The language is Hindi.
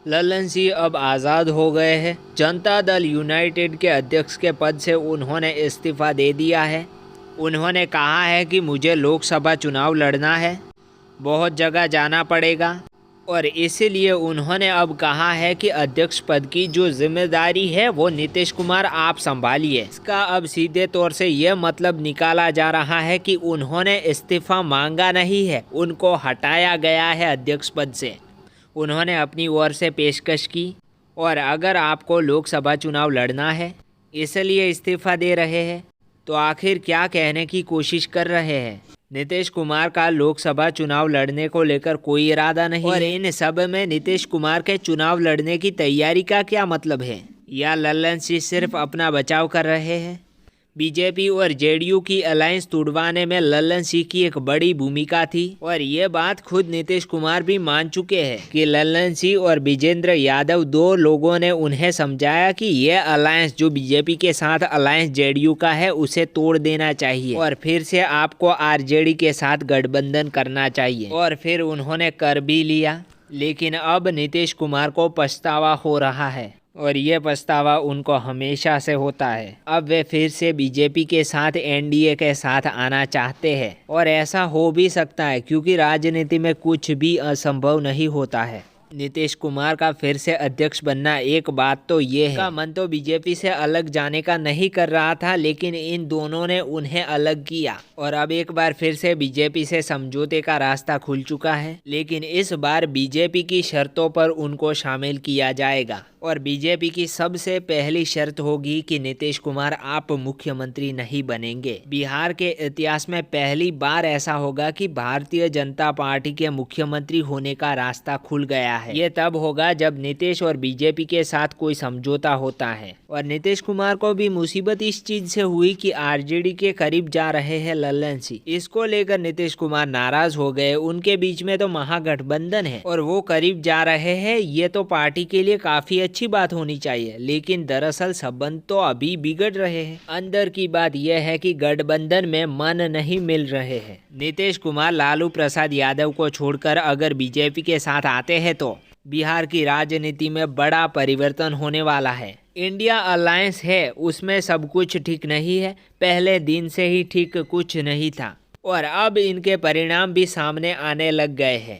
लल्लन सिंह अब आज़ाद हो गए हैं। जनता दल यूनाइटेड के अध्यक्ष के पद से उन्होंने इस्तीफ़ा दे दिया है। उन्होंने कहा है कि मुझे लोकसभा चुनाव लड़ना है, बहुत जगह जाना पड़ेगा और इसीलिए उन्होंने अब कहा है कि अध्यक्ष पद की जो जिम्मेदारी है वो नीतीश कुमार आप संभालिए। इसका अब सीधे तौर से ये मतलब निकाला जा रहा है कि उन्होंने इस्तीफ़ा मांगा नहीं है, उनको हटाया गया है अध्यक्ष पद से। उन्होंने अपनी ओर से पेशकश की और अगर आपको लोकसभा चुनाव लड़ना है इसलिए इस्तीफ़ा दे रहे हैं तो आखिर क्या कहने की कोशिश कर रहे हैं। नीतीश कुमार का लोकसभा चुनाव लड़ने को लेकर कोई इरादा नहीं और इन सब में नीतीश कुमार के चुनाव लड़ने की तैयारी का क्या मतलब है, या लल्लन सिंह सिर्फ अपना बचाव कर रहे हैं। बीजेपी और जेडीयू की अलायंस तुड़वाने में लल्लन सिंह की एक बड़ी भूमिका थी और ये बात खुद नीतीश कुमार भी मान चुके हैं कि लल्लन सिंह और विजेंद्र यादव दो लोगों ने उन्हें समझाया कि ये अलायंस जो बीजेपी के साथ अलायंस जेडीयू का है उसे तोड़ देना चाहिए और फिर से आपको आरजेडी के साथ गठबंधन करना चाहिए और फिर उन्होंने कर भी लिया। लेकिन अब नीतीश कुमार को पछतावा हो रहा है और ये पछतावा उनको हमेशा से होता है। अब वे फिर से बीजेपी के साथ एनडीए के साथ आना चाहते हैं और ऐसा हो भी सकता है क्योंकि राजनीति में कुछ भी असंभव नहीं होता है। नीतीश कुमार का फिर से अध्यक्ष बनना एक बात तो ये है, का मन तो बीजेपी से अलग जाने का नहीं कर रहा था लेकिन इन दोनों ने उन्हें अलग किया और अब एक बार फिर से बीजेपी से समझौते का रास्ता खुल चुका है। लेकिन इस बार बीजेपी की शर्तों पर उनको शामिल किया जाएगा और बीजेपी की सबसे पहली शर्त होगी कि नीतीश कुमार आप मुख्यमंत्री नहीं बनेंगे। बिहार के इतिहास में पहली बार ऐसा होगा कि भारतीय जनता पार्टी के मुख्यमंत्री होने का रास्ता खुल गया है। ये तब होगा जब नीतीश और बीजेपी के साथ कोई समझौता होता है और नीतीश कुमार को भी मुसीबत इस चीज से हुई कि आरजेडी के करीब जा रहे हैं लल्लन सिंह। इसको लेकर नीतीश कुमार नाराज हो गए। उनके बीच में तो महागठबंधन है और वो करीब जा रहे हैं, ये तो पार्टी के लिए काफी अच्छी बात होनी चाहिए, लेकिन दरअसल संबंध तो अभी बिगड़ रहे हैं। अंदर की बात यह है कि गठबंधन में मन नहीं मिल रहे हैं। नीतीश कुमार लालू प्रसाद यादव को छोड़कर अगर बीजेपी के साथ आते हैं तो बिहार की राजनीति में बड़ा परिवर्तन होने वाला है। इंडिया अलायंस है उसमें सब कुछ ठीक नहीं है, पहले दिन से ही ठीक कुछ नहीं था और अब इनके परिणाम भी सामने आने लग गए हैं।